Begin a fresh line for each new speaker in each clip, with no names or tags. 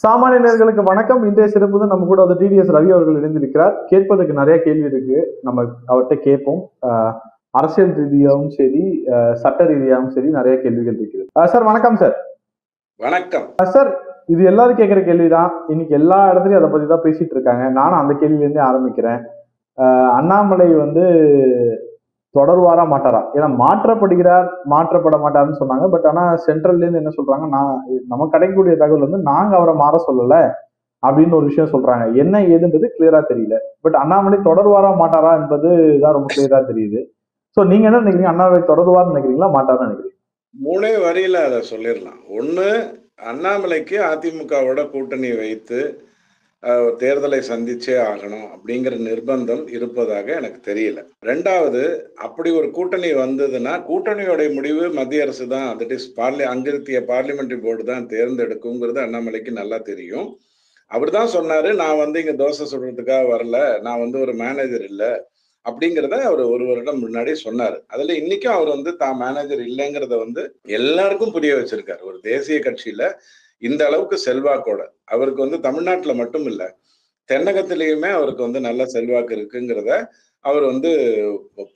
சாமானியர்களுக்கு வணக்கம். இன்றைய சிறப்பு நம்ம கூட வந்து டிடிஎஸ் ரவி அவர்கள் இணைந்திருக்கிறார். கேட்பதற்கு நிறைய கேள்வி இருக்கு, நம்ம அவர்கிட்ட கேட்போம். அரசியல் ரீதியாகவும் சரி, சட்ட ரீதியாகவும் சரி, நிறைய கேள்விகள் இருக்குது. சார் வணக்கம் சார்.
வணக்கம்
சார். இது எல்லாரும் கேட்கிற கேள்விதான். இன்னைக்கு எல்லா இடத்துலயும் அதை பத்தி தான் பேசிட்டு இருக்காங்க. நானும் அந்த கேள்வியில இருந்தே ஆரம்பிக்கிறேன். அண்ணாமலை வந்து தொடர்வாரா மாட்டாரா? ஏன்னா மாற்றப்படுகிறார், மாற்றப்பட மாட்டாருன்னு சொன்னாங்க. பட் ஆனா சென்ட்ரல்ல இருந்து என்ன சொல்றாங்க, நம்ம கிடைக்கக்கூடிய தகவல் வந்து நாங்க அவரை மாற சொல்லல அப்படின்னு ஒரு விஷயம் சொல்றாங்க. என்ன ஏதுன்றது கிளியரா தெரியல. பட் அண்ணாமலை தொடர்வாரா மாட்டாரா என்பதுதான் ரொம்ப கிளியரா தெரியுது. சோ நீங்க என்ன நினைக்கிறீங்க? அண்ணாமலை தொடர்வார்னு நினைக்கிறீங்களா, மாட்டாருன்னு நினைக்கிறீங்க?
மூணே வரியில அதை சொல்லிடலாம். ஒண்ணு, அண்ணாமலைக்கு அதிமுகவோட கூட்டணி வைத்து தேர்தலை சந்திச்சே ஆகணும் அப்படிங்கிற நிர்பந்தம் இருப்பதாக எனக்கு தெரியல. ரெண்டாவது, அப்படி ஒரு கூட்டணி வந்ததுன்னா கூட்டணியோட முடிவு மத்திய அரசு தான், தட் இஸ் அங்கிருத்திய பார்லிமெண்டரி போர்டு தான் தேர்ந்தெடுக்குங்கிறது அண்ணாமலைக்கு நல்லா தெரியும். அவர் தான் சொன்னாரு, நான் வந்து இங்க தோசை சுடுறதுக்காக வரல, நான் வந்து ஒரு மேனேஜர் இல்லை அப்படிங்கிறத அவர் ஒரு வருடம் முன்னாடி சொன்னாரு. அதுல இன்னைக்கும் அவர் வந்து தான் மேனேஜர் இல்லைங்கிறத வந்து எல்லாருக்கும் புரிய வச்சிருக்காரு. ஒரு தேசிய கட்சியில இந்த அளவுக்கு செல்வாக்கோட அவருக்கு வந்து தமிழ்நாட்டுல மட்டும் இல்ல, தென்னகத்திலேயுமே அவருக்கு வந்து நல்ல செல்வாக்கு இருக்குங்கிறத அவர் வந்து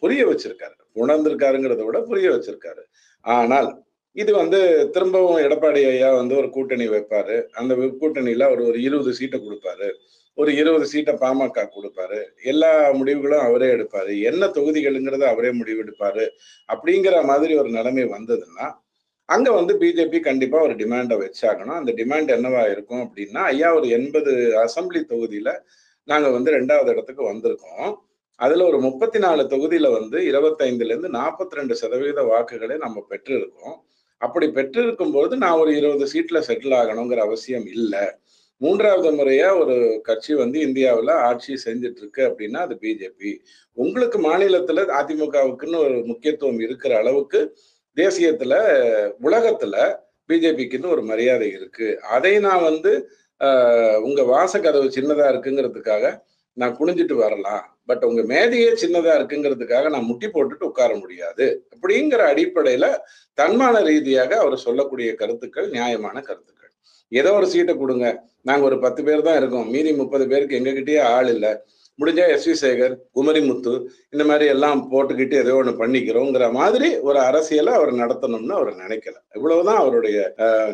புரிய வச்சிருக்காரு. உணர்ந்திருக்காருங்கிறத விட புரிய வச்சிருக்காரு. ஆனால் இது வந்து திரும்பவும் எடப்பாடி ஐயா வந்து ஒரு கூட்டணி வைப்பாரு. அந்த கூட்டணியில அவர் ஒரு 20 சீட்டை கொடுப்பாரு, ஒரு 20 சீட்டை பாமக கொடுப்பாரு, எல்லா முடிவுகளும் அவரே எடுப்பாரு, என்ன தொகுதிகள்ங்கிறத அவரே முடிவெடுப்பாரு அப்படிங்கிற மாதிரி ஒரு நிலைமை வந்ததுன்னா அங்க வந்து பிஜேபி கண்டிப்பா ஒரு டிமாண்டை வச்சாகணும். அந்த டிமாண்ட் என்னவா இருக்கும் அப்படின்னா, ஐயா ஒரு 80 அசம்பிளி தொகுதியில நாங்க வந்து 2வது இடத்துக்கு வந்திருக்கோம். அதுல ஒரு 34 தொகுதியில வந்து 25ல இருந்து 42% வாக்குகளை நம்ம பெற்றிருக்கோம். அப்படி பெற்றிருக்கும் போது நான் ஒரு 20 சீட்ல செட்டில் ஆகணுங்கிற அவசியம் இல்லை. 3வது முறையா ஒரு கட்சி வந்து இந்தியாவில் ஆட்சி செஞ்சுட்டு இருக்கு அப்படின்னா அது பிஜேபி. உங்களுக்கு மாநிலத்துல அதிமுகவுக்குன்னு ஒரு முக்கியத்துவம் இருக்கிற அளவுக்கு தேசியத்துல, உலகத்துல பிஜேபிக்குன்னு ஒரு மரியாதை இருக்கு. அதை நான் வந்து உங்க வாசக்கதவு சின்னதா இருக்குங்கிறதுக்காக நான் குனிஞ்சிட்டு வரலாம், பட் உங்க மேதையே சின்னதா இருக்குங்கிறதுக்காக நான் முட்டி போட்டுட்டு உட்கார முடியாது அப்படிங்கிற அடிப்படையில தன்மான ரீதியாக அவர் சொல்லக்கூடிய கருத்துக்கள் நியாயமான கருத்துக்கள். ஏதோ ஒரு சீட்டை கொடுங்க, நாங்க ஒரு 10 பேர் தான் இருக்கோம், மீதி 30 பேருக்கு எங்ககிட்டயே ஆள் இல்லை, முடிஞ்சா எஸ் வி சேகர், குமரிமுத்து இந்த மாதிரி எல்லாம் போட்டுக்கிட்டு ஏதோ ஒண்ணு பண்ணிக்கிறோங்கிற மாதிரி ஒரு அரசியலை அவர் நடத்தணும்னு அவர் நினைக்கல. இவ்வளவுதான் அவருடைய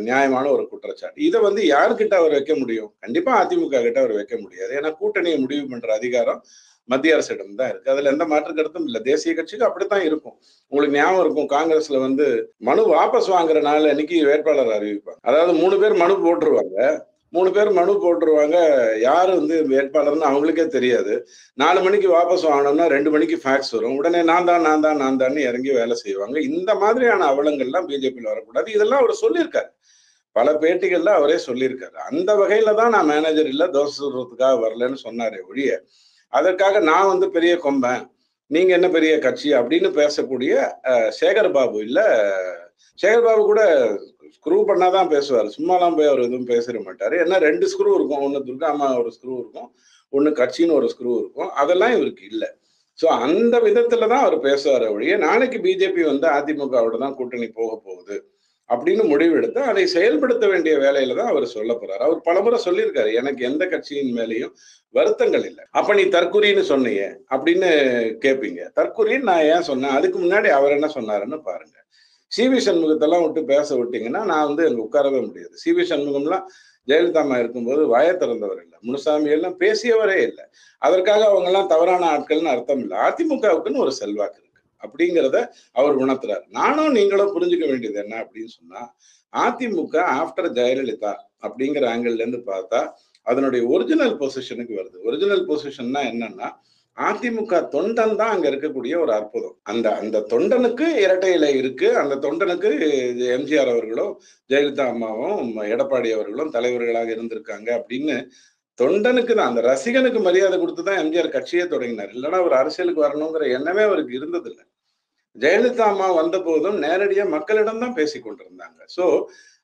நியாயமான ஒரு குற்றச்சாட்டு. இதை வந்து யாருக்கிட்ட அவர் வைக்க முடியும்? கண்டிப்பா அதிமுக கிட்ட அவர் வைக்க முடியாது. ஏன்னா கூட்டணியை முடிவு பண்ற அதிகாரம் மத்திய அரசிடம் தான் இருக்கு. அதுல எந்த மாற்று கருத்தும் இல்லை. தேசிய கட்சிக்கு அப்படித்தான் இருக்கும். உங்களுக்கு ஞாபகம் இருக்கும், காங்கிரஸ்ல வந்து மனு வாபஸ் வாங்குற நாள் அன்னைக்கு வேட்பாளர் அறிவிப்பாங்க. அதாவது 3 பேர் மனு போட்டுருவாங்க, 3 பேர் மனு போட்டுருவாங்க, யாரு வந்து வேட்பாளர்னு அவங்களுக்கே தெரியாது. 4 மணிக்கு வாபஸ் வாங்கணும்னா 2 மணிக்கு ஃபேக்ஸ் வரும், உடனே நான் தான் இறங்கி வேலை செய்வாங்க. இந்த மாதிரியான அவலங்கள்லாம் பிஜேபியில் வரக்கூடாது. இதெல்லாம் அவர் சொல்லியிருக்காரு, பல பேட்டிகள்ல அவரே சொல்லியிருக்காரு. அந்த வகையில தான் நான் மேனேஜர் இல்ல, தோசை சுடுறதுக்காக வரலன்னு சொன்னாரே ஒழிய, அதற்காக நான் வந்து பெரிய கொம்பன், நீங்க என்ன பெரிய கட்சி அப்படின்னு பேசக்கூடிய சேகர் பாபு இல்ல. சேகர் பாபு கூட ஸ்க்ரூ பண்ணாதான் பேசுவார், சும்மாலாம் போய் அவர் எதுவும் பேசிட மாட்டாரு. ஏன்னா 2 ஸ்க்ரூ இருக்கும், ஒண்ணு துர்காமா ஒரு ஸ்க்ரூ இருக்கும், ஒண்ணு கட்சின்னு ஒரு ஸ்க்ரூ இருக்கும். அதெல்லாம் இவருக்கு இல்லை. சோ அந்த விதத்துலதான் அவர் பேசுவார் ஒழிய, நாளைக்கு பிஜேபி வந்து அதிமுகவோட தான் கூட்டணி போக போகுது அப்படின்னு முடிவெடுத்து அதை செயல்படுத்த வேண்டிய வேலையில தான் அவர் சொல்ல போறாரு. அவர் பலமுறை சொல்லியிருக்காரு, எனக்கு எந்த கட்சியின் மேலேயும் வருத்தங்கள் இல்லை. அப்ப நீ தற்குறின்னு சொன்னீங்க அப்படின்னு கேட்பீங்க. தற்குறின்னு நான் ஏன் சொன்னேன், அதுக்கு முன்னாடி அவர் என்ன சொன்னாருன்னு பாருங்க. சிவி சண்முகத்தெல்லாம் விட்டு பேச விட்டீங்கன்னா நான் வந்து அங்க உட்காரவே முடியாது. சிவி சண்முகம்லாம் ஜெயலலிதா அம்மா இருக்கும்போது வாயை திறந்தவர் இல்லை, முனுசாமி எல்லாம் பேசியவரே இல்லை. அதற்காக அவங்க எல்லாம் தவறான ஆட்கள்னு அர்த்தம் இல்லை. அதிமுகவுக்குன்னு ஒரு செல்வாக்கு இருக்கு அப்படிங்கிறத அவர் உணர்த்துறாரு. நானும் நீங்களும் புரிஞ்சுக்க வேண்டியது என்ன அப்படின்னு சொன்னா, அதிமுக ஆஃப்டர் ஜெயலலிதா அப்படிங்கிற ஆங்கிள் இருந்து பார்த்தா அதனுடைய ஒரிஜினல் பொசிஷனுக்கு வருது. ஒரிஜினல் பொசிஷன்னா என்னன்னா, அதிமுக தொண்டன் தான் அங்க இருக்கக்கூடிய ஒரு அற்புதம். அந்த அந்த தொண்டனுக்கு இரட்டை இலை இருக்கு. அந்த தொண்டனுக்கு எம்ஜிஆர் அவர்களும் ஜெயலலிதா அம்மாவும் எடப்பாடி அவர்களும் தலைவர்களாக இருந்திருக்காங்க அப்படின்னு தொண்டனுக்கு தான், அந்த ரசிகனுக்கு மரியாதை கொடுத்துதான் எம்ஜிஆர் கட்சியே தொடங்கினார். இல்லைன்னா அவர் அரசியலுக்கு வரணுங்கிற எண்ணமே அவருக்கு இருந்ததில்லை. ஜெயலலிதா அம்மா வந்த போதும் நேரடியா மக்களிடம் தான் பேசி கொண்டிருந்தாங்க. சோ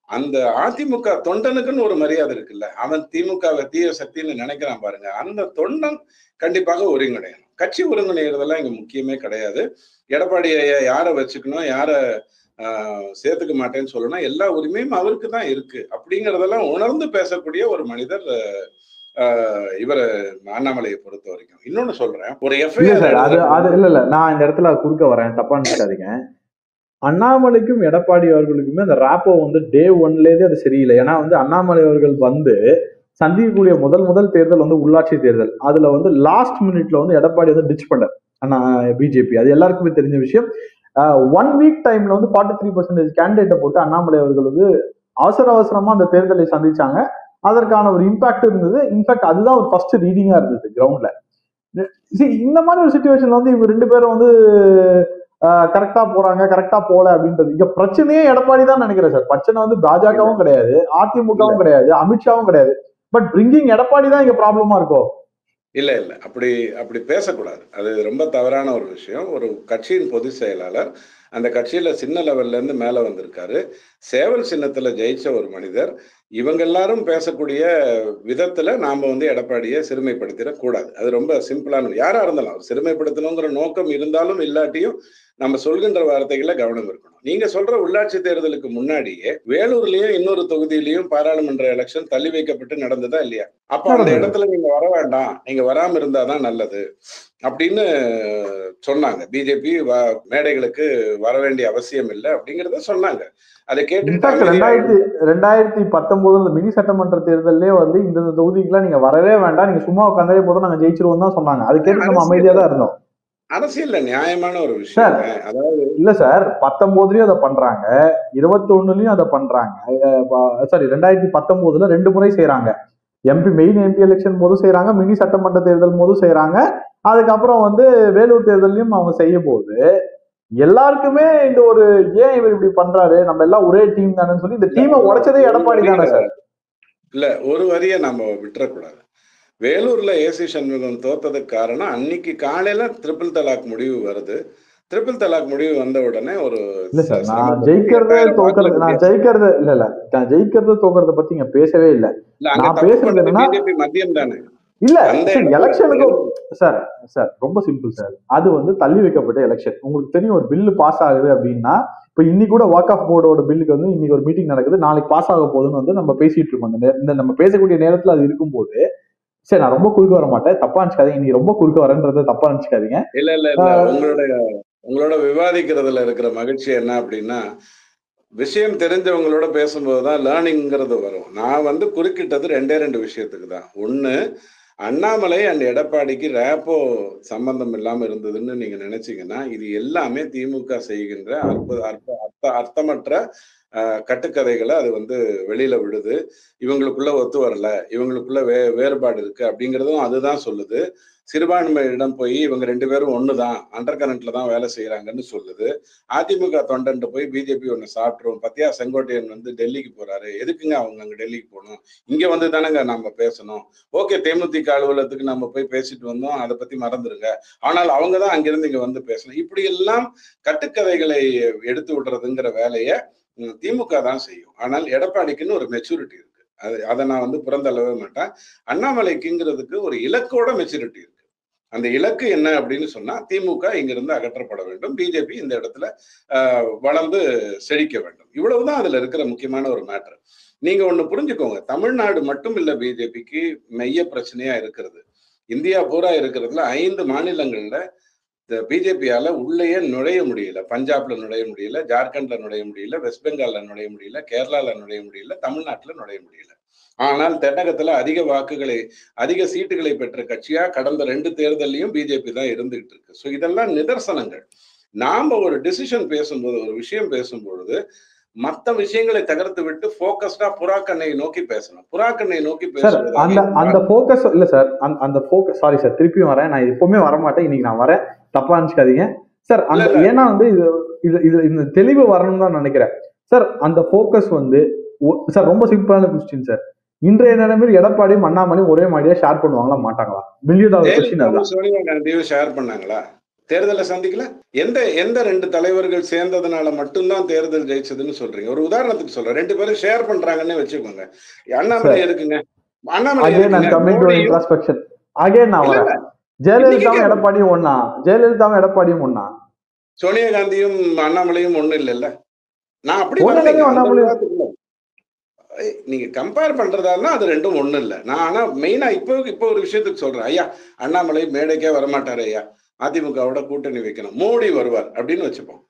அந்த அதிமுக தொண்டனுக்குன்னு ஒரு மரியாதை இருக்குல்ல, அவன் திமுகவை தீய சக்தின்னு நினைக்கிறான் பாருங்க, அந்த தொண்டன் கண்டிப்பாக ஒருங்கிணையணும். கட்சி ஒருங்கிணைகிறதெல்லாம் இங்க முக்கியமே கிடையாது. எடப்பாடி யாரை வச்சுக்கணும், யாரை சேர்த்துக்க மாட்டேன்னு சொல்லணும், எல்லா உரிமையும் அவருக்கு தான் இருக்கு அப்படிங்கறதெல்லாம் உணர்ந்து பேசக்கூடிய ஒரு மனிதர் இவர அண்ணாமலையை பொறுத்த வரைக்கும். இன்னொன்னு சொல்றேன், ஒரு
இல்ல
எஃப்ஐஆர்
சார், அது
எழுதுறது
அது இல்ல நான் இந்த இடத்துல குறுக்க வரேன், தப்பா நினைக்காதீங்க. அண்ணாமலைக்கும் எடப்பாடி அவர்களுக்குமே அந்த ராப்போ வந்து டே ஒன்லேயே அது சரியில்லை. ஏன்னா வந்து அண்ணாமலை அவர்கள் வந்து சந்திக்கக்கூடிய முதல் தேர்தல் வந்து உள்ளாட்சி தேர்தல். அதுல வந்து லாஸ்ட் மினிட்ல வந்து எடப்பாடி வந்து டிச் பண்ணார் ஆனா பிஜேபி. அது எல்லாருக்குமே தெரிஞ்ச விஷயம். 1 வீக் டைம்ல வந்து 43% கேண்டிடேட்டை போட்டு அண்ணாமலை அவர்கள் வந்து அவசரமா அந்த தேர்தலை சந்திச்சாங்க. அதற்கான ஒரு இம்பாக்ட் இருந்தது. இன்ஃபேக்ட் அதுதான் ஒரு ஃபர்ஸ்ட் ரீடிங்கா இருந்தது கிரவுண்ட்ல. இந்த மாதிரி ஒரு சுச்சுவேஷன்ல வந்து இவங்க 2 பேரும் வந்து கரெக்டா போறாங்க, கரெக்டா போல அப்படின்றது. இங்க பிரச்சனையே எடப்பாடி தான் நினைக்கிறேன் சார். பிரச்சனை வந்து பாஜகவும் கிடையாது, அதிமுகவும் கிடையாது, அமித்ஷாவும் கிடையாது. பட் பிரிங்கிங் எடப்பாடி தான் இங்க ப்ராப்ளமா இருக்கும்.
இல்ல அப்படி அப்படி பேசக்கூடாது. அது ரொம்ப தவறான ஒரு விஷயம். ஒரு கட்சியின் பொதுச் செயலாளர் அந்த கட்சியில சின்ன லெவல்ல இருந்து மேல வந்திருக்காரு. சேவல் சின்னத்துல ஜெயிச்ச ஒரு மனிதர். இவங்க எல்லாரும் பேசக்கூடிய விதத்துல நாம வந்து எடப்பாடியை சிறுமைப்படுத்திடக் கூடாது. அது ரொம்ப சிம்பிளான, யாரா இருந்தாலும் அவர் சிறுமைப்படுத்தணுங்கிற நோக்கம் இருந்தாலும் இல்லாட்டியும் நம்ம சொல்கின்ற வார்த்தைகளை கவனம் இருக்கணும். நீங்க சொல்ற உள்ளாட்சி தேர்தலுக்கு முன்னாடியே வேலூர்லயும் இன்னொரு தொகுதியிலையும் பாராளுமன்ற எலெக்ஷன் தள்ளி வைக்கப்பட்டு நடந்ததா இல்லையா? அப்ப அந்த இடத்துல நீங்க வர வேண்டாம், நீங்க வராம இருந்தாதான் நல்லது அப்படின்னு சொன்னாங்க. பிஜேபி மேடைகளுக்கு வர வேண்டிய அவசியம் இல்லை அப்படிங்கறத சொன்னாங்க. அதை கேட்டுக்கிட்டு
2019 மினி சட்டமன்ற தேர்தலே வந்து இந்த தொகுதிக்குலாம் நீங்க வரவே வேண்டாம், நீங்க சும்மா உட்காந்தாலே போதும், நாங்க ஜெயிச்சிருவோம் தான் சொன்னாங்க. அதை கேட்டு நம்ம அமைதியா தான் இருந்தோம்.
அரசியல்ல நியாயமான ஒரு விஷயம்.
அதாவது இல்ல சார், 19லயும் அதை பண்றாங்க, 21லயும் அதை பண்றாங்க. சாரி 2019ல 2 முறை செய்யறாங்க. மெயின் எம்பி எலெக்ஷன் போதும் செய்யறாங்க, மினி சட்டமன்ற தேர்தல் போதும் செய்யறாங்க. அதுக்கப்புறம் வந்து வேலூர் தேர்தலையும் அவங்க செய்ய போது எல்லாருக்குமே இந்த ஒரு ஏன் இவர் இப்படி பண்றாரு, நம்ம எல்லாம் ஒரே டீம் தானே சொல்லி இந்த டீமை உடைச்சதே எடப்பாடி தானே சார்.
இல்ல ஒரு வரியை நம்ம விட்டுறக்கூடாது. வேலூர்ல ஏசி சண்முகம் தோத்ததுக்கு காரணம் அன்னைக்கு காலையில ட்ரிபிள் தலாக் முடிவு வருது. ட்ரிபிள் தலாக் முடிவு வந்த உடனே ஒரு
இல்ல சார், நான் ஜெயிக்கிறது தோக்கிறது, நான் ஜெயிக்கிறது இல்ல நான் ஜெயிக்கிறது தோக்கிறத பத்தி இங்க பேசவே இல்லை. நான் பேசுறது என்னன்னா
மதியம் தானே
இல்ல எலெக்ஷனுக்கும் சார் ரொம்ப சிம்பிள் சார். அது வந்து தள்ளி வைக்கப்பட்ட எலெக்ஷன். உங்களுக்கு தெரியும், ஒரு பில்லு பாஸ் ஆகுது அப்படின்னா, இப்ப இன்னைக்கு கூட வாக் ஆஃப் போர்டோட பில்லுக்கு வந்து இன்னைக்கு ஒரு மீட்டிங் நடக்குது, நாளைக்கு பாஸ் ஆக போகுதுன்னு வந்து நம்ம பேசிட்டு இருக்கோம். இந்த நம்ம பேசக்கூடிய நேரத்துல அது இருக்கும்போது, சரி நான் ரொம்ப குறுக்க வர மாட்டேன், தப்பா நினைச்சுக்காதீங்க. நீங்க ரொம்ப குறுக்க வரன்றத தப்பா நினைச்சுக்காதீங்க.
இல்ல உங்களோட விவாதிக்கிறதுல இருக்கிற மகிழ்ச்சி என்ன அப்படின்னா, விஷயம் தெரிஞ்சவங்களோட பேசும்போதுதான் லேர்னிங்கிறது வரும். நான் வந்து குறுக்கிட்டது 2 விஷயத்துக்கு தான். ஒண்ணு, அண்ணாமலை அண்ட் எடப்பாடிக்கு ரேப்போ சம்பந்தம் இல்லாம இருந்ததுன்னு நீங்க நினைச்சீங்கன்னா, இது எல்லாமே திமுக செய்கின்ற அர்த்தமற்ற கட்டுக்கதைகளை அது வந்து வெளியில விடுது. இவங்களுக்குள்ள ஒத்து வரல, இவங்களுக்குள்ள வேறுபாடு இருக்கு அப்படிங்கிறதும் அதுதான் சொல்லுது. சிறுபான்மையிடம் போய் இவங்க 2 பேரும் ஒண்ணுதான், அண்டர் கரண்ட்ல தான் வேலை செய்யறாங்கன்னு சொல்லுது. அதிமுக தொண்டன் போய் பிஜேபி ஒண்ணு சாப்பிட்டுரும், பத்தியா செங்கோட்டையன் வந்து டெல்லிக்கு போறாரு, எதுக்குங்க அவங்க அங்க டெல்லிக்கு போகணும், இங்க வந்து தானங்க நம்ம பேசணும். ஓகே, தேமுதிக அலுவலகத்துக்கு நம்ம போய் பேசிட்டு வந்தோம், அதை பத்தி மறந்துருங்க, ஆனால் அவங்கதான் அங்கிருந்து இங்க வந்து பேசணும். இப்படி எல்லாம் கட்டுக்கதைகளை எடுத்து விடுறதுங்கிற வேலையை திமுக தான் செய்யும். ஆனால் எடப்பாடிக்குன்னு ஒரு மெச்சூரிட்டி இருக்கு. அதை நான் வந்து புறந்தள்ளவே மாட்டேன். அண்ணாமலைக்குங்கிறதுக்கு ஒரு இலக்கோட மெச்சூரிட்டி இருக்கு. அந்த இலக்கு என்ன அப்படின்னு சொன்னா, திமுக இங்கிருந்து அகற்றப்பட வேண்டும், பிஜேபி இந்த இடத்துல வளர்ந்து செழிக்க வேண்டும். இவ்வளவுதான் அதுல இருக்கிற முக்கியமான ஒரு மேட்டர். நீங்க ஒண்ணு புரிஞ்சுக்கோங்க, தமிழ்நாடு மட்டும் இல்ல பிஜேபிக்கு மைய பிரச்சனையா இருக்கிறது. இந்தியா பூரா இருக்கிறதுல 5 மாநிலங்கள்ல பிஜேபியால உள்ளேயே நுழைய முடியல. பஞ்சாப்ல நுழைய முடியல, ஜார்க்கண்ட்ல நுழைய முடியல, வெஸ்ட் பெங்கால்ல நுழைய முடியல, கேரளால நுழைய முடியல, தமிழ்நாட்டுல நுழைய முடியல. ஆனால் தென்னகத்துல அதிக சீட்டுகளை பெற்ற கட்சியா கடந்த 2 தேர்தலையும் பிஜேபி தான் இருந்துகிட்டு இருக்கு. ஸோ இதெல்லாம் நிதர்சனங்கள். நாம ஒரு டிசிஷன் பேசும்போது, ஒரு விஷயம் பேசும்பொழுது மற்ற விஷயங்களை தகர்த்து விட்டு போக்கஸ்டா புறாக்கண்ணை நோக்கி பேசணும். புறாக்கண்ணை நோக்கி பேசுறது
அந்த போக்கஸ் இல்ல சார். அந்த போக்கஸ், சாரி சார், திருப்பியும் வரேன். நான் எப்பவுமே வரமாட்டேன், இன்னைக்கு நான் வரேன், தப்பா நினைச்சுக்காதீங்க சார். ஏன்னா வந்து இது இந்த தெளிவு வரணும்னு தான் நினைக்கிறேன் சார். அந்த போக்கஸ் வந்து சார் ரொம்ப சிம்பிளான கொஸ்டின் சார். இன்றைய நிலைமையில் எடப்பாடியும் அண்ணாமலையும் ஒரே மாதிரியா ஷேர் பண்ணுவாங்களா மாட்டாங்களா?
சோனியா காந்தியும் ஷேர் பண்ணாங்களா? தேர்தலை சந்திக்கல. எந்த 2 தலைவர்கள் சேர்ந்ததுனால மட்டும்தான் தேர்தல் ஜெயிச்சதுன்னு சொல்றீங்க? ஒரு உதாரணத்துக்கு சொல்றேன், 2 பேரும் ஷேர் பண்றாங்கன்னு வச்சுக்கோங்க. அண்ணாமலை எதுக்குங்க?
ஜெயலலிதாவும் எடப்பாடியும் ஒண்ணா? ஜெயலலிதாவும் எடப்பாடியும் ஒண்ணா?
சோனியா காந்தியும் அண்ணாமலையும் ஒண்ணு இல்ல. நான் அப்படி
ஒண்ணுலயே
வரலைங்க அந்த
அண்ணாமலை
விவாதத்துக்குள்ள. நீங்க கம்பேர் பண்றதா அது ரெண்டும் ஒண்ணு இல்ல. நான் ஆனா மெயினா இப்போ ஒரு விஷயத்துக்கு சொல்றேன். ஐயா அண்ணாமலை மேடைக்கே வரமாட்டாரு ஐயா. அதிமுகவோட கூட்டணி வைக்கணும். மோடி வருவார் அப்படின்னு வச்சுப்போம்.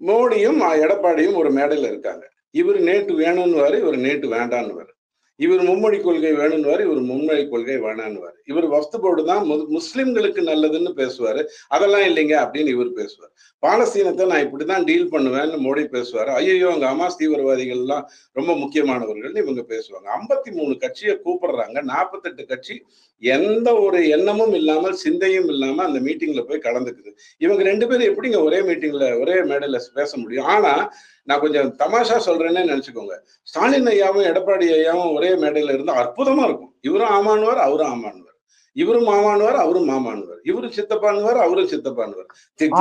மோடியும் எடப்பாடியும் ஒரு மேடையில இருக்காங்க. இவர் நேட்டு வேணும்னுவாரு, இவர் நேட்டு வேண்டான்னுவாரு. இவர் மும்மொழி கொள்கை வேணும்னுவாரு, இவர் மும்மொழி கொள்கை வேணான்னுவாரு. இவர் வக்ஃப் போர்டு தான் முஸ்லிம்களுக்கு நல்லதுன்னு பேசுவாரு. அதெல்லாம் இல்லைங்க அப்படின்னு இவர் பேசுவார். பாலஸ்தீனத்தை நான் இப்படிதான் டீல் பண்ணுவேன்னு மோடி பேசுவாரு. ஐயோ அங்க ஹமாஸ் தீவிரவாதிகள் எல்லாம் ரொம்ப முக்கியமானவர்கள்னு இவங்க பேசுவாங்க. 53 கட்சியை கூப்பிடுறாங்க. 48 கட்சி எந்த ஒரு எண்ணமும் இல்லாமல் சிந்தையும் இல்லாம அந்த மீட்டிங்ல போய் கலந்துக்குது. இவங்க 2 பேரும் எப்படிங்க ஒரே மீட்டிங்ல ஒரே மேடையில பேச முடியும்? ஆனா நான் கொஞ்சம் தமாஷா சொல்றேன்னு நினைச்சுக்கோங்க. ஸ்டாலின் ஐயாவும் எடப்பாடி ஐயாவும் ஒரே மேடையில இருந்தா அற்புதமா இருக்கும். இவரும் ஆமானுவார், அவரும் ஆமானுவார். இவரும் மாமானுவார், அவரும் மாமானுவார். இவரும் சித்தப்பானுவார், அவரும் சித்தப்பானுவார்.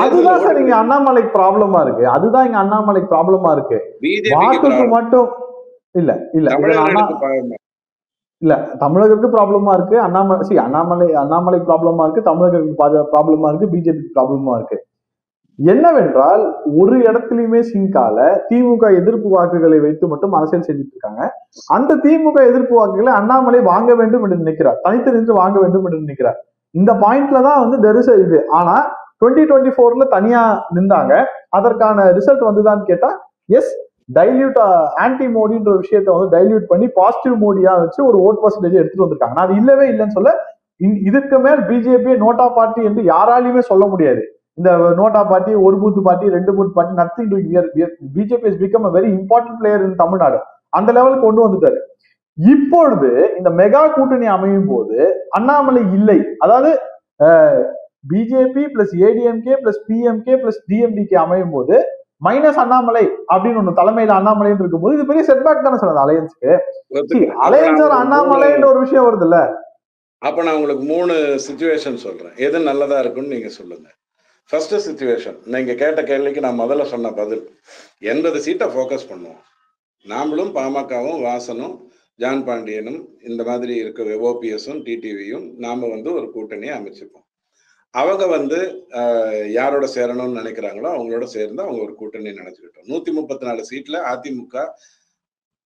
அதுதான் சார் இங்க அண்ணாமலைக்கு ப்ராப்ளமா இருக்கு. அதுதான் இங்க அண்ணாமலைக்கு ப்ராப்ளமா இருக்கு. வாக்குக்கு மட்டும் இல்ல இல்ல தமிழகருக்கு ப்ராப்ளமா இருக்கு. அண்ணாமலை ப்ராப்ளமா இருக்கு, தமிழகருக்கு ப்ராப்ளமா இருக்கு, பிஜேபி ப்ராப்ளமா இருக்கு. என்னவென்றால் ஒரு இடத்துலயுமே சிங்கால திமுக எதிர்ப்பு வாக்குகளை வைத்து மட்டும் அரசியல் செஞ்சுட்டு இருக்காங்க. அந்த திமுக எதிர்ப்பு வாக்குகளை அண்ணாமலை வாங்க வேண்டும் என்று நினைக்கிறார், தனித்து நின்று வாங்க வேண்டும் என்று நினைக்கிறார். இந்த பாயிண்ட்ல தான் வந்து இது. ஆனா 2024 தனியா நின்றாங்க. அதற்கான ரிசல்ட் வந்துதான்னு கேட்டா எஸ், டைல்யூட் ஆன்டி மோடின்ற விஷயத்த வந்து டைல்யூட் பண்ணி பாசிட்டிவ் மோடியா வச்சு ஒரு ஓட் பர்சன்டேஜ் எடுத்துட்டு வந்திருக்காங்க. அது இல்லவே இல்லைன்னு சொல்ல, இதுக்கு மேல் பிஜேபி நோட்டா பார்ட்டி என்று யாராலையுமே சொல்ல முடியாது. இந்த நோட்டா பார்ட்டி, ஒரு booth party, 2 booth party, nothing to BJP has become a very important player in Tamil Nadu. அந்த லெவலுக்கு கொண்டு வந்துட்டாரு. இப்பொழுது இந்த மெகா கூட்டணி அமையும் போது அண்ணாமலை இல்லை. அதாவது BJP plus ADMK plus PMK plus DMDK அமையும் போது மைனஸ் அண்ணாமலை அப்படின்னு ஒண்ணு தலைமையில அண்ணாமலைன்னு இருக்கும்போது இது பெரிய செட்பேக் தானே சார் அலையன்ஸ்க்கு. அலையன்ஸ் அண்ணாமலைன்ற ஒரு விஷயம் வருது இல்ல.
அப்ப நான் உங்களுக்கு 3 சிச்சுவேஷன் சொல்றேன். எது நல்லதா இருக்குன்னு நீங்க சொல்லுங்க. ஃபர்ஸ்ட் சிச்சுவேஷன், நீங்க கேட்ட கேள்விக்கு நான் முதல்ல சொன்ன பதில். 80 சீட்டை ஃபோக்கஸ் பண்ணுவோம். நாமளும் பாமகவும் வாசனும் ஜான் பாண்டியனும் இந்த மாதிரி இருக்க ஓபிஎஸும் டிடிவியும் நாம வந்து ஒரு கூட்டணியை அமைச்சுப்போம். அவங்க வந்து யாரோட சேரணும்னு நினைக்கிறாங்களோ அவங்களோட சேர்ந்து அவங்க ஒரு கூட்டணி நினைச்சுக்கிட்டோம். 134 சீட்ல அதிமுக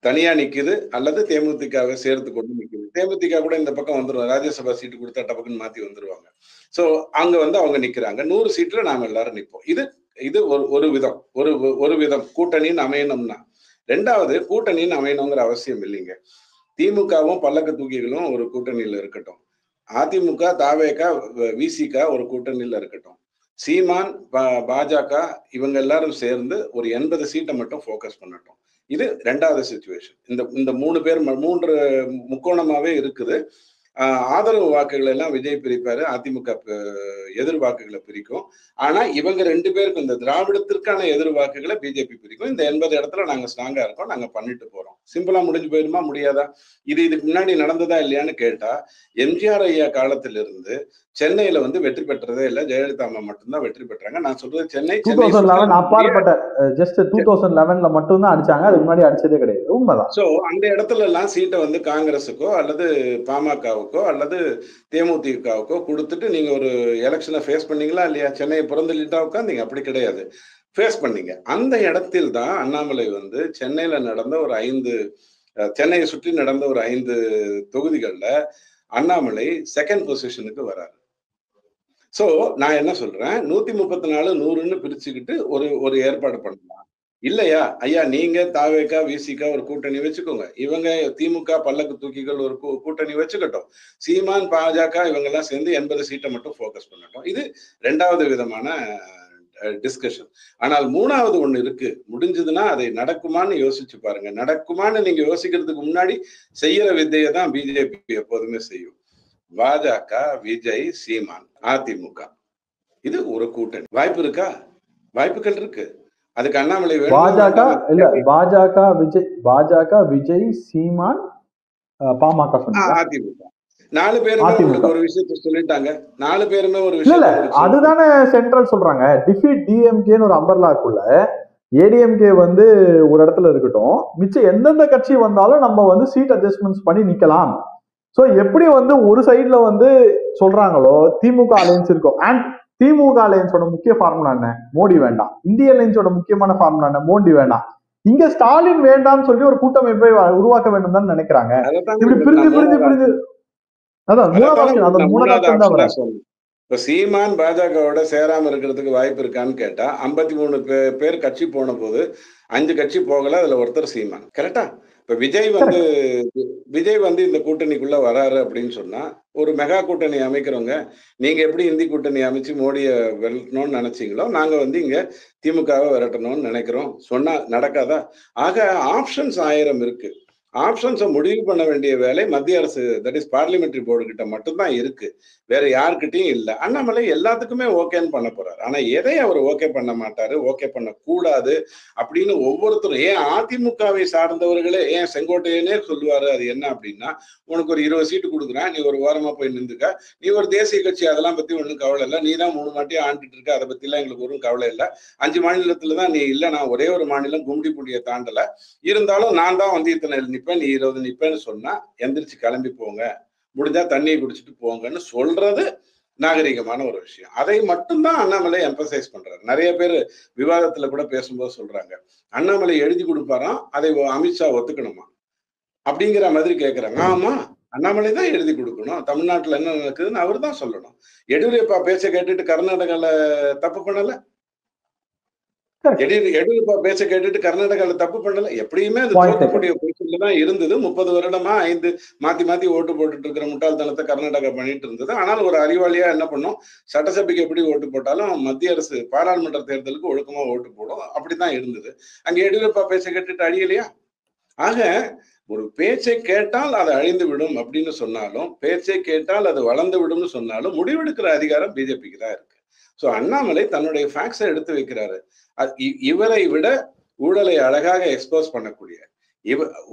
தனியா நிக்குது அல்லது தேமுதிகவை சேர்த்து கொண்டு நிக்குது. தேமுதிக கூட இந்த பக்கம் வந்துருவாங்க, ராஜ்யசபா சீட்டு கொடுத்தா டபக்குன்னு மாத்தி வந்துருவாங்க. சோ அங்க வந்து அவங்க நிக்கிறாங்க. 100 சீட்ல நாம எல்லாரும் நிற்போம். இது ஒரு விதம் கூட்டணின்னு அமையணும்னா. 2வது, கூட்டணின்னு அமையணுங்கிற அவசியம் இல்லைங்க. திமுகவும் பல்லக்க தூக்கிகளும் ஒரு கூட்டணியில இருக்கட்டும். அதிமுக, தாவேக, விசிக ஒரு கூட்டணியில இருக்கட்டும். சீமான், பாஜக இவங்க எல்லாரும் சேர்ந்து ஒரு 80 சீட்டை மட்டும் ஃபோக்கஸ் பண்ணட்டும். இது 2வது சிச்சுவேஷன். இந்த 3 பேர் 3 முக்கோணமாவே இருக்குது. ஆதரவு வாக்குகள் எல்லாம் விஜய் பிரிப்பாரு, அதிமுக எதிர் வாக்குகளை பிரிக்கும். ஆனா இவங்க 2 பேருக்கும் இந்த திராவிடத்திற்கான எதிர் வாக்குகளை பிஜேபி பிரிக்கும். இந்த 80 இடத்துல நாங்க ஸ்ட்ராங்கா இருக்கோம், நாங்க பண்ணிட்டு போறோம். சிம்பிளா முடிஞ்சு போயிருமா? முடியாதா? இதுக்கு முன்னாடி நடந்ததா இல்லையான்னு கேட்டா, எம்ஜிஆர் ஐயா காலத்திலிருந்து சென்னையில வந்து வெற்றி பெற்றதே இல்லை. ஜெயலலிதா அம்மா மட்டும்தான் வெற்றி பெற்றாங்க. நான் சொல்றது சென்னை
2011 அப்பாற்பட்ட ஜஸ்ட் 2011ல மட்டும்தான் அடிச்சாங்க. அதுக்கு முன்னாடி அடிச்சதே கிடையாது. உண்மைதான்.
சோ அந்த இடத்துல எல்லாம் சீட்டை வந்து காங்கிரஸுக்கோ அல்லது பாமகவுக்கோ அல்லது தேமுதிகவுக்கோ கொடுத்துட்டு நீங்க ஒரு எலெக்ஷனை ஃபேஸ் பண்ணீங்களா இல்லையா? சென்னையை புறந்தள்ளிட்டா உட்காந்தீங்க? அப்படி கிடையாது, ஃபேஸ் பண்ணீங்க. அந்த இடத்தில் தான் அண்ணாமலை வந்து சென்னையில நடந்த ஒரு 5 சென்னையை சுற்றி நடந்த ஒரு 5 தொகுதிகள்ல அண்ணாமலை செகண்ட் பொசிஷனுக்கு வராரு. சோ நான் என்ன சொல்றேன், 134 100ன்னு பிரிச்சுக்கிட்டு ஒரு ஏற்பாடு பண்ணலாம். இல்லையா ஐயா, நீங்க தாவேகா விசிகா ஒரு கூட்டணி வச்சுக்கோங்க, இவங்க திமுக பல்லக்கு தூக்கிகள் ஒரு கூட்டணி வச்சுக்கட்டும், சீமான் பாஜக இவங்க எல்லாம் சேர்ந்து 80 சீட்டை மட்டும் ஃபோக்கஸ் பண்ணட்டும். இது 2வது விதமான டிஸ்கஷன். ஆனால் 3வது ஒண்ணு இருக்கு. முடிஞ்சதுன்னா அதை நடக்குமான்னு யோசிச்சு பாருங்க. நடக்குமான்னு நீங்க யோசிக்கிறதுக்கு முன்னாடி செய்யற வித்தையை தான் பிஜேபி எப்போதுமே செய்யும். பாஜக, விஜய், சீமான், அதிமுக இது ஒரு கூட்டணி. வாய்ப்பு இருக்கா? வாய்ப்புகள் இருக்கு. அதுக்கு அண்ணாமலை
பாஜக இல்ல, பாஜக விஜய் சீமான் பாமக
அதிமுக 4 பேருமே ஒரு விஷயத்த சொல்லிட்டாங்க. 4 பேருமே ஒரு விஷயம்.
அதுதானே சென்ட்ரல் சொல்றாங்க. டிஃபீட் டிஎம்கேன்னு ஒரு அம்பர்லாக்குள்ள ஏடிஎம்கே வந்து ஒரு இடத்துல இருக்கட்டும், மிச்சம் எந்தெந்த கட்சி வந்தாலும் நம்ம வந்து சீட் அட்ஜஸ்ட்மெண்ட்ஸ் பண்ணி நிக்கலாம். சோ எப்படி வந்து ஒரு சைட்ல வந்து சொல்றாங்களோ திமுக அலையன்ஸ் இருக்கும். அண்ட் திமுக அலையன்ஸோட முக்கிய ஃபார்முலா என்ன? மோடி வேண்டாம். இந்திய அலையன்ஸோட முக்கியமான ஃபார்முலா என்ன? மோடி வேண்டாம். இங்க ஸ்டாலின் வேண்டாம்னு சொல்லி ஒரு கூட்டமைப்பை உருவாக்க வேண்டும் தான் நினைக்கிறாங்க. இப்படி பிரிஞ்சு பிரிஞ்சு பிரிஞ்சு அதான் மூணாவது ஆப்ஷன் தான்
சொன்னேன். இப்ப சீமான் பாஜகவோட சேராம இருக்கிறதுக்கு வாய்ப்பு இருக்கான்னு கேட்டா 53 பேர் கட்சி போன போது 5 கட்சி போகல, அதுல ஒருத்தர் சீமான். கரெக்டா? இப்ப விஜய் வந்து இந்த கூட்டணிக்குள்ள வராரு அப்படின்னு சொன்னா ஒரு மெகா கூட்டணி அமைக்கிறவங்க, நீங்க எப்படி இந்தி கூட்டணி அமைச்சு மோடியை விரட்டணும்னு நினைச்சீங்களோ நாங்க வந்து இங்க திமுகவை விரட்டணும்னு நினைக்கிறோம் சொன்னா நடக்காதா? ஆக ஆப்ஷன்ஸ் 1000 இருக்கு. ஆப்ஷன்ஸை முடிவு பண்ண வேண்டிய வேலை மத்திய அரசு, தட் இஸ் பார்லிமெண்டரி போர்டு கிட்ட மட்டும்தான் இருக்கு, வேற யாருக்கிட்டையும் இல்லை. அண்ணாமலை எல்லாத்துக்குமே ஓகேன்னு பண்ண போறாரு. ஆனா எதை அவர் ஓகே பண்ண மாட்டாரு, ஓகே பண்ண கூடாது அப்படின்னு ஒவ்வொருத்தரும், ஏன் அதிமுகவை சார்ந்தவர்களே, ஏன் செங்கோட்டையனே சொல்லுவாரு அது என்ன அப்படின்னா, உனக்கு ஒரு 20 சீட்டு கொடுக்குறேன், நீ ஒரு வாரமா போய் நின்றுக்க, நீ ஒரு தேசிய கட்சி, அதெல்லாம் பத்தி ஒன்றும் கவலை இல்லை, நீ தான் 3 மாட்டியும் ஆண்டுட்டு இருக்க, அதை பத்தி எல்லாம் எங்களுக்கு ஒன்றும் கவலை இல்லை, 5 மாநிலத்துலதான் நீ இல்லை, நான் ஒரே ஒரு மாநிலம் கும்டி புண்டியை தாண்டல, இருந்தாலும் நான் தான் வந்து இத்தனை நிப்பேன், நீ 20 நிப்பேன்னு சொன்னா எந்திரிச்சு கிளம்பி போங்க, முடிஞ்சா தண்ணியை குடிச்சிட்டு போங்கன்னு சொல்றது நாகரிகமான ஒரு விஷயம். அதை மட்டும்தான் அண்ணாமலை எம்பசைஸ் பண்றாரு. நிறைய பேர் விவாதத்துல கூட பேசும்போது சொல்றாங்க, அண்ணாமலை எழுதி கொடுப்பாராம், அதை அமித்ஷா ஒத்துக்கணுமா அப்படிங்கிற மாதிரி கேட்கிறாங்க. ஆமா, அண்ணாமலை தான் எழுதி கொடுக்கணும், தமிழ்நாட்டுல என்ன நடக்குதுன்னு அவர் தான் சொல்லணும். எடியூரப்பா பேச்ச கேட்டுட்டு கர்நாடகால தப்பு பண்ணல, எடியூரப்பா பேச்ச கேட்டுட்டு கர்நாடகால தப்பு பண்ணல, எப்படியுமே அது தோற்கக்கூடிய பொசிஷன்ல தான் இருந்தது. 30 வருடமா 5 மாத்தி ஓட்டு போட்டுட்டு இருக்கிற முட்டாள்தனத்தை கர்நாடகா பண்ணிட்டு இருந்தது. ஆனால் ஒரு அறிவாளியா என்ன பண்ணும், சட்டசபைக்கு எப்படி ஓட்டு போட்டாலும் மத்திய அரசு பாராளுமன்ற தேர்தலுக்கு ஒழுக்கமா ஓட்டு போடும், அப்படித்தான் இருந்தது. அங்க எடியூரப்பா பேச்ச கேட்டுட்டு அழியலையா? ஆக ஒரு பேச்சை கேட்டால் அது அழிந்து விடும் அப்படின்னு சொன்னாலும், பேச்சை கேட்டால் அது வளர்ந்து விடும்னு சொன்னாலும், முடிவெடுக்கிற அதிகாரம் பிஜேபிக்கு தான் இருக்கு. சோ அண்ணாமலை தன்னுடைய ஃபேக்ட்ஸை எடுத்து வைக்கிறாரு. இவரை விட ஊழலை அழகாக எக்ஸ்போஸ் பண்ணக்கூடிய,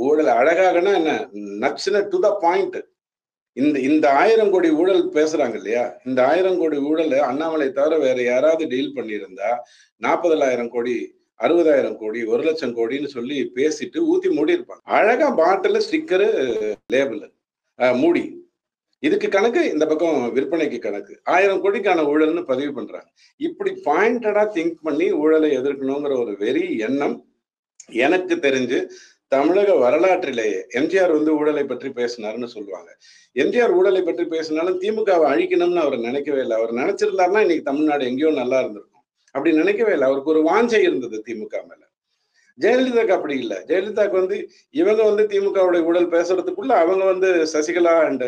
ஊழல் அழகாகனா என்ன, நச்சுன டு த பாயிண்ட். இந்த 1000 கோடி ஊழல் பேசுறாங்க இல்லையா, இந்த 1000 கோடி ஊழல் அண்ணாமலை தவிர வேற யாராவது டீல் பண்ணியிருந்தா 40,000 கோடி, 60,000 கோடி, 1,00,000 கோடின்னு சொல்லி பேசிட்டு ஊத்தி மூடி இருப்பாங்க. அழகா பாட்டில், ஸ்டிக்கரு, லேபிள், மூடி, இதுக்கு கணக்கு, இந்த பக்கம் விற்பனைக்கு கணக்கு, 1000 கோடிக்கான ஊழல்னு பதிவு பண்றாங்க. இப்படி பாயிண்டடா திங்க் பண்ணி ஊழலை எதிர்க்கணுங்கிற ஒரு வெறி எண்ணம் எனக்கு தெரிஞ்சு தமிழக வரலாற்றிலேயே, எம்ஜிஆர் வந்து ஊழலை பற்றி பேசினாருன்னு சொல்லுவாங்க. எம்ஜிஆர் ஊழலை பற்றி பேசினாலும் திமுகவை அழிக்கணும்னு அவர் நினைக்கவே இல்லை. அவர் நினைச்சிருந்தாருன்னா இன்னைக்கு தமிழ்நாடு எங்கேயோ நல்லா இருந்திருக்கும். அப்படி நினைக்கவே இல்லை. அவருக்கு ஒரு வாஞ்சை இருந்தது திமுக மேல. ஜெயலலிதாக்கு அப்படி இல்லை. ஜெயலலிதாக்கு வந்து இவங்க வந்து திமுகவுடைய ஊழல் பேசுறதுக்குள்ள அவங்க வந்து சசிகலா அண்ட்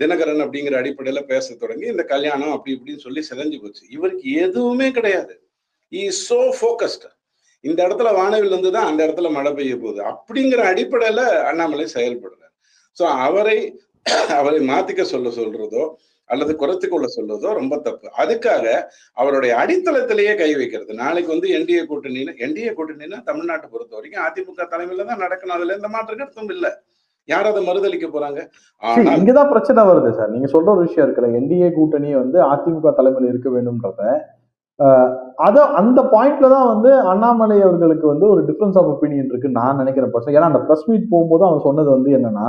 தினகரன் அப்படிங்கிற அடிப்படையில பேச தொடங்கி இந்த கல்யாணம் அப்படி இப்படின்னு சொல்லி சிதைஞ்சு போச்சு. இவருக்கு எதுவுமே கிடையாது. Is so focused. இந்த இடத்துல வானவில் வந்துதான் அந்த இடத்துல மழை பெய்ய போகுது அப்படிங்கிற அடிப்படையில அண்ணாமலை செயல்படுறார். ஸோ அவரை மாத்திக்க சொல்றதோ அல்லது குறைத்து கொள்ள சொல்றதோ ரொம்ப தப்பு. அதுக்காக அவருடைய அடித்தளத்திலேயே கை வைக்கிறது. நாளைக்கு வந்து என்டிஏ கூட்டணின்னா தமிழ்நாட்டை பொறுத்த வரைக்கும் அதிமுக தலைமையில தான் நடக்கணும். அதுல எந்த மாற்று கருத்தும் இல்லை. யார் அதை மறுதளிக்க போறாங்க?
இங்கதான் பிரச்சனை வருது சார். நீங்க சொல்ற ஒரு விஷயம் இருக்குல்ல, என்டிஏ கூட்டணி வந்து அதிமுக தலைமையில் இருக்க வேண்டும்ன்றத, அந்த பாயிண்ட்ல தான் வந்து அண்ணாமலை அவர்களுக்கு வந்து ஒரு டிஃபரன்ஸ் ஆஃப் ஒப்பீனியன் இருக்கு நான் நினைக்கிறேன். ஏன்னா அந்த பிரஸ் மீட் போகும்போது அவன் சொன்னது வந்து என்னன்னா,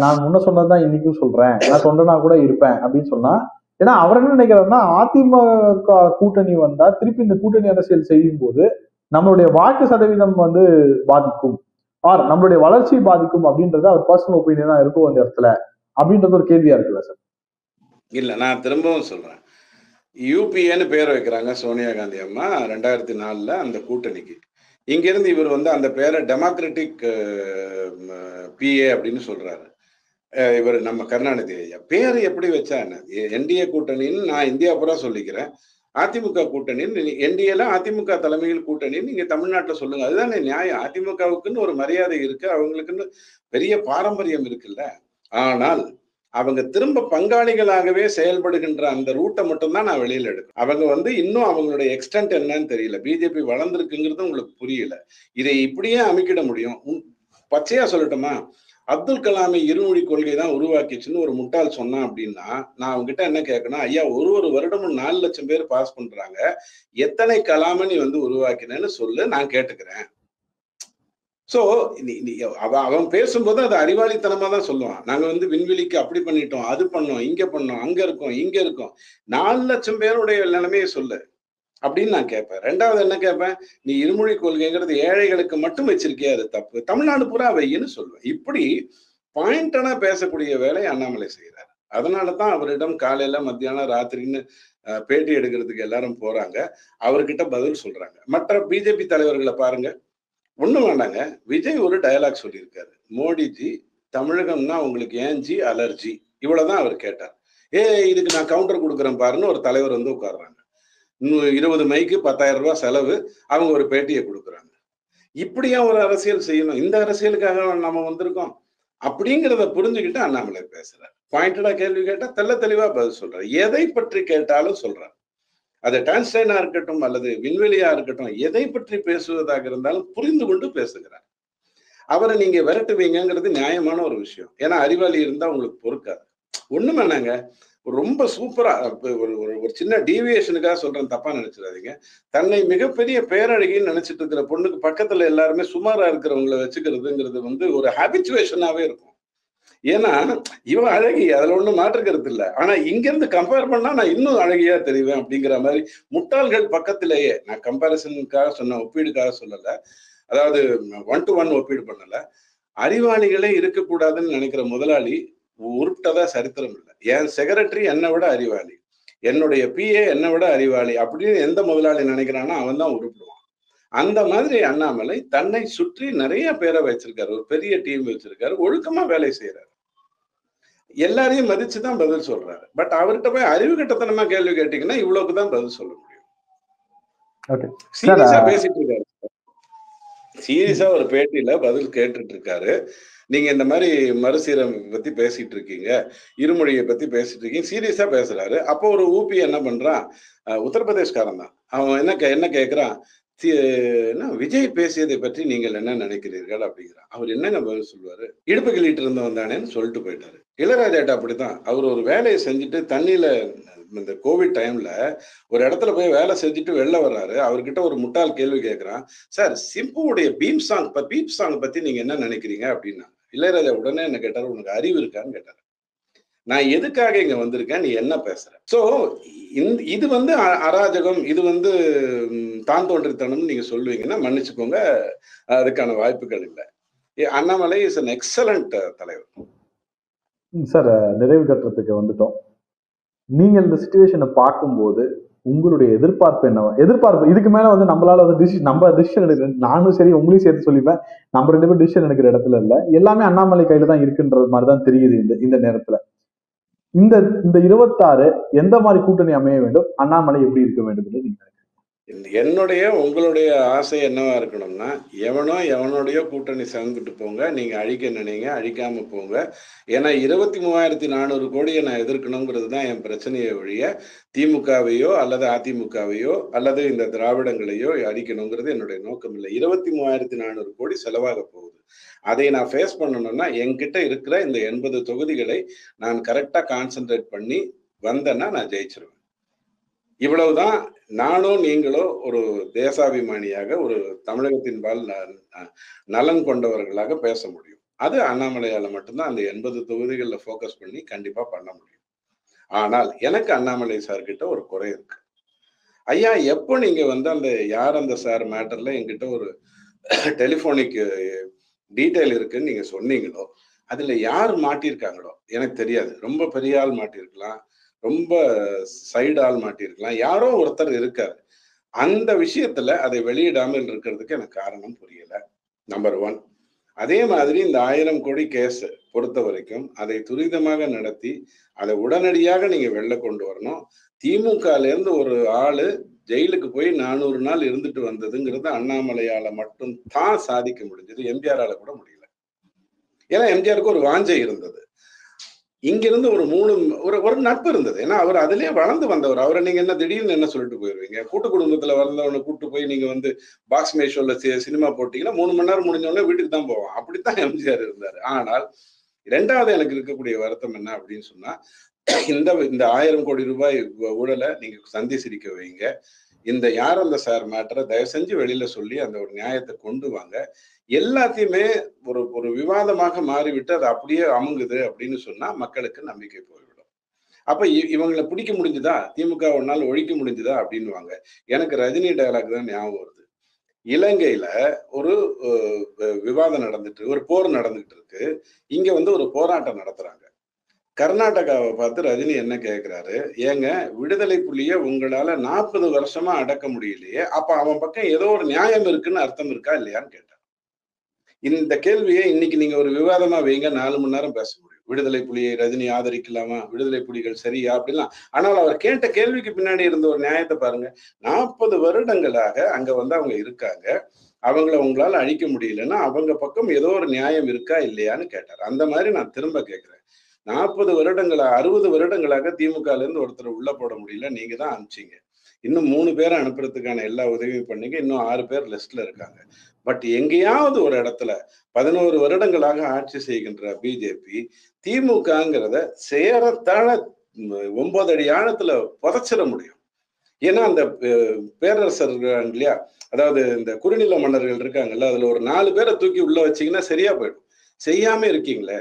நான் முன்ன சொன்னதுதான் இன்னைக்கும் சொல்றேன், நான் சொன்னா கூட இருப்பேன் அப்படின்னு சொன்னா. ஏன்னா அவர் என்ன நினைக்கிறாருன்னா, அதிமுக கூட்டணி வந்தா திருப்பி இந்த கூட்டணி அரசியல் செய்யும் போது நம்மளுடைய வாக்கு சதவீதம் வந்து பாதிக்கும், ஆர் நம்மளுடைய வளர்ச்சி பாதிக்கும் அப்படின்றது அவர் பர்சனல் ஒப்பீனியனா இருக்கும் அந்த இடத்துல, அப்படின்றது ஒரு கேள்வியா இருக்குல்ல சார்?
இல்ல, நான் திரும்பவும் சொல்றேன், யூபிஏன்னு பேர் வைக்கிறாங்க சோனியா காந்தி அம்மா 2004 அந்த கூட்டணிக்கு. இங்கிருந்து இவர் வந்து அந்த பேரை டெமோக்ராட்டிக் பிஏ அப்படின்னு சொல்றாரு. இவர் நம்ம கருணாநிதி ஐயா பேர் எப்படி வச்சா என்ன? என்டிஏ கூட்டணின்னு நான் இந்தியா பூரா சொல்லிக்கிறேன், அதிமுக கூட்டணின்னு என்டிஏல அதிமுக தலைமையில் கூட்டணின்னு நீங்க தமிழ்நாட்டில் சொல்லுங்க, அதுதானே நியாயம். அதிமுகவுக்குன்னு ஒரு மரியாதை இருக்கு, அவங்களுக்குன்னு பெரிய பாரம்பரியம் இருக்குல்ல. ஆனால் அவங்க திரும்ப பங்காளிகளாகவே செயல்படுகின்ற அந்த ரூட்டை மட்டும்தான் நான் வெளியில எடுக்கணும். அவங்க வந்து இன்னும் அவங்களுடைய எக்ஸ்டென்ட் என்னன்னு தெரியல. பிஜேபி வளர்ந்துருக்குங்கிறது உங்களுக்கு புரியல. இதை இப்படியே அமைக்கிட முடியும். பச்சையா சொல்லட்டுமா, அப்துல் கலாமை இருமொழி கொள்கை தான் உருவாக்கிச்சுன்னு ஒரு முட்டாள் சொன்னான் அப்படின்னா நான் அவங்ககிட்ட என்ன கேட்கணும், ஐயா ஒரு வருடமும் 4 லட்சம் பேர் பாஸ் பண்றாங்க, எத்தனை கலாமை நீ வந்து உருவாக்கினேன்னு சொல்லு, நான் கேட்டுக்கிறேன். சோ அவன் பேசும்போது அது அறிவாளித்தனமா தான் சொல்லுவான். நாங்க வந்து விண்வெளிக்கு அப்படி பண்ணிட்டோம், அது பண்ணோம், இங்க பண்ணோம், அங்க இருக்கோம், இங்க இருக்கோம். 4 லட்சம் பேருடைய நிலைமையை சொல்லு. அப்படின்னு நான் கேட்பேன். ரெண்டாவது என்ன கேட்பேன், நீ இருமொழி கொள்கைங்கிறது ஏழைகளுக்கு மட்டும் வச்சிருக்கியா, அது தப்பு, தமிழ்நாடு பூரா வையின்னு சொல்லுவேன். இப்படி பாயிண்டனா பேசக்கூடிய வேலையை அண்ணாமலை செய்யறாரு. அதனாலதான் அவரிடம் காலையில மத்தியானம் ராத்திரின்னு பேட்டி எடுக்கிறதுக்கு எல்லாரும் போறாங்க. அவர்கிட்ட பதில் சொல்றாங்க. மற்ற பிஜேபி தலைவர்களை பாருங்க, ஒண்ணும் வேண்டாங்க. விஜய் ஒரு டயலாக் சொல்லியிருக்காரு. மோடிஜி தமிழகம்னா உங்களுக்கு ஏன் ஜி அலர்ஜி, இவ்வளவுதான் அவர் கேட்டார். இதுக்கு நான் கவுண்டர் கொடுக்குறேன் பாருன்னு ஒரு தலைவர் வந்து உட்கார்றாங்க. 20 மைக்கு 10,000 ரூபாய் செலவு, அவங்க ஒரு பேட்டியை கொடுக்குறாங்க. இப்படியா ஒரு அரசியல் செய்யணும்? இந்த அரசியலுக்காக நம்ம வந்திருக்கோம் அப்படிங்கிறத புரிஞ்சுக்கிட்டு அண்ணாமலை பேசுறாரு. பாயிண்டடா கேள்வி கேட்டா தெள்ள தெளிவா பதில் சொல்றாரு. எதை பற்றி கேட்டாலும் சொல்றாரு. அது டான்ஸ்டைனா இருக்கட்டும் அல்லது விண்வெளியா இருக்கட்டும், எதை பற்றி பேசுவதாக இருந்தாலும் புரிந்து கொண்டு பேசுகிறார். அவரை நீங்க விரட்டுவீங்கிறது நியாயமான ஒரு விஷயம். ஏன்னா அறிவாளி இருந்தா உங்களுக்கு பொறுக்காது. ஒண்ணும் வேணாங்க, ரொம்ப சூப்பரா ஒரு சின்ன டீவியேஷனுக்காக சொல்றேன், தப்பா நினைச்சிடாதீங்க. தன்னை மிகப்பெரிய பேரழகின்னு நினைச்சிட்டு இருக்கிற பொண்ணுக்கு பக்கத்துல எல்லாருமே சுமாரா இருக்கிறவங்களை வச்சுக்கிறதுங்கிறது வந்து ஒரு ஹாபிச்சுவேஷனாவே இருக்கும். ஏன்னா இவன் அழகி, அதுல ஒண்ணும் மாற்றுக்கிறது இல்லை. ஆனா இங்க இருந்து கம்பேர் பண்ணா நான் இன்னும் அழகியா தெரிவேன் அப்படிங்கிற மாதிரி முட்டாள்கள் பக்கத்திலேயே, நான் கம்பாரிசனுக்காக சொன்ன, ஒப்பீடுக்காக சொல்லல, அதாவது 1 to 1 ஒப்பீடு பண்ணல. அறிவாளிகளே இருக்கக்கூடாதுன்னு நினைக்கிற முதலாளி உருட்டதா சரித்திரம் இல்லை. என் செக்ரட்டரி என்னை விட அறிவாளி, என்னுடைய பிஏ என்னை விட அறிவாளி அப்படின்னு எந்த முதலாளி நினைக்கிறானோ அவன் தான் உருப்பிடுவான். அந்த மாதிரி அண்ணாமலை தன்னை சுற்றி நிறைய பேரை வச்சிருக்காரு, ஒரு பெரிய டீம் வச்சிருக்காரு, ஒழுக்கமா வேலை செய்யறாரு, எல்லாரையும் மதிச்சுதான் பதில் சொல்றாரு. பட் அவர்கிட்ட போய் அறிவு கட்டத்தனமா கேள்வி கேட்டீங்கன்னா இவ்வளவுக்குதான் பதில் சொல்ல முடியும். சீரியஸா பேசிட்டு இருக்காரு, சீரியஸா ஒரு பேட்டியில பதில் கேட்டுட்டு இருக்காரு. நீங்க இந்த மாதிரி மறுசீரமைப்பு பத்தி பேசிட்டு இருக்கீங்க, இருமொழியை பத்தி பேசிட்டு இருக்கீங்க, சீரியஸா பேசுறாரு. அப்போ ஒரு ஊபி என்ன பண்றான், உத்தரப்பிரதேஷ்காரன் தான், அவன் என்ன கேட்கிறான், விஜய் பேசியதை பற்றி நீங்கள் என்ன நினைக்கிறீர்கள் அப்படிங்கிறான். அவர் என்னங்க பதில் சொல்லுவாரு, இடுப்பு கிள்ளிட்டு இருந்தவன் தானேன்னு சொல்லிட்டு போயிட்டாரு. இளையராஜாட்ட அப்படித்தான், அவர் ஒரு வேலையை செஞ்சுட்டு தண்ணியில, இந்த கோவிட் டைம்ல ஒரு இடத்துல போய் வேலை செஞ்சுட்டு வெளில வர்றாரு. அவர்கிட்ட ஒரு முட்டாள் கேள்வி கேட்கிறான், சார் சிம்புவுடைய பீப் சாங் பத்தி நீங்க என்ன நினைக்கிறீங்க அப்படின்னா. இளையராஜா உடனே என்ன கேட்டாரு, உனக்கு அறிவு இருக்கான்னு கேட்டாரு. நான் எதுக்காக இங்க வந்திருக்கேன், நீ என்ன பேசுற? சோ இது வந்து அராஜகம், இது வந்து தான் தோன்றித்தனம் நீங்க சொல்லுவீங்கன்னா மன்னிச்சுக்கோங்க, அதுக்கான வாய்ப்புகள் இல்லை. அண்ணாமலை இஸ் an எக்ஸலண்ட் தலைவர்.
சார், நிறைவு கட்டுறதுக்கு வந்துட்டோம். நீங்க இந்த சிச்சுவேஷனை பார்க்கும்போது உங்களுடைய எதிர்பார்ப்பு என்ன? எதிர்பார்ப்பு இதுக்கு மேல வந்து நம்மளால வந்து நம்ம டிசிஷன் எடுக்கிறேன், நானும் சரி உங்களையும் சேர்த்து சொல்லிப்பேன், நம்ம 2 பேரும் டிசிஷன் எடுக்கிற இடத்துல இல்ல, எல்லாமே அண்ணாமலை கையில தான் இருக்குன்றது மாதிரிதான் தெரியுது இந்த நேரத்துல. இந்த 26 எந்த மாதிரி கூட்டணி அமைய வேண்டும், அண்ணாமலை எப்படி இருக்க வேண்டும் என்று நீங்க
என்னுடைய உங்களுடைய ஆசை என்னவா இருக்கணும்னா, எவனோடைய கூட்டணி சேர்ந்துட்டு போங்க, நீங்க அழிக்க நினைங்க, அழிக்காம போங்க. ஏன்னா 23,400 கோடியை நான் எதிர்க்கணுங்கிறது தான் என் பிரச்சனையை ஒழிய திமுகவையோ அல்லது அதிமுகவையோ அல்லது இந்த திராவிடங்களையோ அழிக்கணுங்கிறது என்னுடைய நோக்கம் இல்லை. 23,400 கோடி செலவாக போகுது. அதை நான் ஃபேஸ் பண்ணணும்னா என்கிட்ட இருக்கிற இந்த 80 தொகுதிகளை நான் கரெக்டா கான்சென்ட்ரேட் பண்ணி வந்தேன்னா நான் ஜெயிச்சிருவேன். இவ்வளவுதான். நானும் நீங்களோ ஒரு தேசாபிமானியாக, ஒரு தமிழகத்தின் பால் நலன் கொண்டவர்களாக பேச முடியும். அது அண்ணாமலையால மட்டும்தான் அந்த 80 தொகுதிகளில் ஃபோக்கஸ் பண்ணி கண்டிப்பா பண்ண முடியும். ஆனால் எனக்கு அண்ணாமலை சார் கிட்ட ஒரு குறை இருக்கு. ஐயா, எப்போ நீங்க வந்து அந்த யார் அந்த சார் மேட்டர்ல என்கிட்ட ஒரு டெலிபோனிக் டீட்டெயில் இருக்குன்னு நீங்க சொன்னீங்களோ, அதுல யார் மாட்டியிருக்காங்களோ எனக்கு தெரியாது. ரொம்ப பெரிய ஆள் மாட்டியிருக்கலாம், ரொம்ப சைடு ஆள் மாட்டியிருக்கலாம், யாரோ ஒருத்தர் இருக்காரு. அந்த விஷயத்துல அதை வெளியிடாமல் இருக்கிறதுக்கு எனக்கு காரணம் புரியல. நம்பர் 1. அதே மாதிரி இந்த 1000 கோடி கேஸ் பொறுத்த வரைக்கும் அதை துரிதமாக நடத்தி அதை உடனடியாக நீங்க வெளில கொண்டு வரணும். திமுகல இருந்து ஒரு ஆளு ஜெயிலுக்கு போய் 400 நாள் இருந்துட்டு வந்ததுங்கிறது அண்ணாமலையால மட்டும் தான் சாதிக்க முடிஞ்சது, எம்ஜிஆரால கூட முடியல. ஏன்னா எம்ஜிஆருக்கு ஒரு வாஞ்சை இருந்தது, இங்கிருந்து ஒரு நட்பு இருந்தது. ஏன்னா அவர் அதிலேயே வளர்ந்து வந்தவர். அவரை நீங்க என்ன திடீர்னு என்ன சொல்லிட்டு போயிருவீங்க? கூட்டு குடும்பத்துல வளர்ந்தவனை கூட்டு போய் நீங்க வந்து பாக்ஸ் மேஷோல சினிமா போட்டீங்கன்னா 3 மணி நேரம் முடிஞ்சோடனே வீட்டுக்கு தான் போவான். அப்படித்தான் எம்ஜிஆர் இருந்தாரு. ஆனால் 2வது எனக்கு இருக்கக்கூடிய வருத்தம் என்ன அப்படின்னு சொன்னா, இந்த 1000 கோடி ரூபாய் ஊழலை நீங்க சந்தி சிரிக்க வைங்க. இந்த யார் அந்த சார் மேட்டரை தயவு செஞ்சு வெளியில சொல்லி அந்த ஒரு நியாயத்தை கொண்டு வாங்க. எல்லாத்தையுமே ஒரு விவாதமாக மாறிவிட்டு அது அப்படியே அமுங்குது அப்படின்னு சொன்னா மக்களுக்கு நம்பிக்கை போய்விடும். அப்ப இவங்களை பிடிக்க முடிஞ்சுதா, திமுக ஒரு நாள் ஒழிக்க முடிஞ்சுதா அப்படின்னுவாங்க. எனக்கு ரஜினி டயலாக் தான் ஞாபகம் வருது. இலங்கையில ஒரு விவாதம் நடந்துட்டு, ஒரு போர் நடந்துட்டு இருக்கு. இங்க வந்து ஒரு போராட்டம் நடத்துறாங்க. கர்நாடகாவை பார்த்து ரஜினி என்ன கேட்கிறாரு, ஏங்க விடுதலை புலிய உங்களால 40 வருஷமா அடக்க முடியலையே, அப்ப அவன் பக்கம் ஏதோ ஒரு நியாயம் இருக்குன்னு அர்த்தம் இருக்கா இல்லையான்னு கேட்டார். இந்த கேள்வியை இன்னைக்கு நீங்க ஒரு விவாதமா வைங்க, 4 மணி நேரம் பேச முடியும். விடுதலை புலியை ரஜினி ஆதரிக்கலாமா, விடுதலை புலிகள் சரியா அப்படிலாம். ஆனால் அவர் கேட்ட கேள்விக்கு பின்னாடி இருந்த ஒரு நியாயத்தை பாருங்க. 40 வருடங்களாக அங்க வந்து அவங்க இருக்காங்க. அவங்கள உங்களால அழிக்க முடியலன்னா அவங்க பக்கம் ஏதோ ஒரு நியாயம் இருக்கா இல்லையான்னு கேட்டார். அந்த மாதிரி நான் திரும்ப கேட்கிறேன். 40 வருடங்களா 60 வருடங்களாக திமுகல இருந்து ஒருத்தர் உள்ள போட முடியல, நீங்க தான் அனுப்பிச்சீங்க. இன்னும் 3 பேர அனுப்புறதுக்கான எல்லா உதவியும் பண்ணீங்க. இன்னும் 6 பேர் லிஸ்ட்ல இருக்காங்க. பட் எங்கேயாவது ஒரு இடத்துல 11 வருடங்களாக ஆட்சி செய்கின்ற பிஜேபி திமுகங்கிறத சேரத்தாழ 9 அடி ஆழத்துல புதைச்சிட முடியும். ஏன்னா அந்த பேரரசர் இருக்காங்க இல்லையா, அதாவது இந்த குறுநில மன்னர்கள் இருக்காங்கல்ல, அதுல ஒரு 4 பேரை தூக்கி உள்ள வச்சீங்கன்னா சரியா போயிடும். செய்யாம இருக்கீங்களே,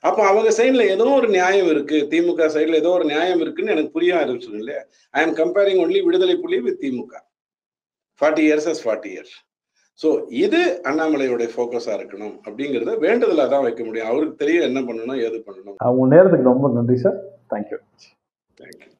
அப்ப அவங்க சைடுல ஏதோ ஒரு நியாயம் இருக்கு, திமுக சைடுல ஏதோ ஒரு நியாயம் இருக்குன்னு எனக்கு புரிய ஆரம்பிச்சிடும் இல்லையா. ஐ எம் கம்பேரிங் ஒன்லி விடுதலை புலி with DMK. 40 years as 40 years. So இது அண்ணாமலையோட ஃபோக்கஸா இருக்கணும் அப்படிங்கிறத வேண்டுதலா தான் வைக்க முடியும். அவருக்கு தெரியும் என்ன பண்ணணும், ஏது பண்ணணும்.
உங்க நேரத்துக்கு ரொம்ப நன்றி சார். தேங்க்யூ.
தேங்க்யூ.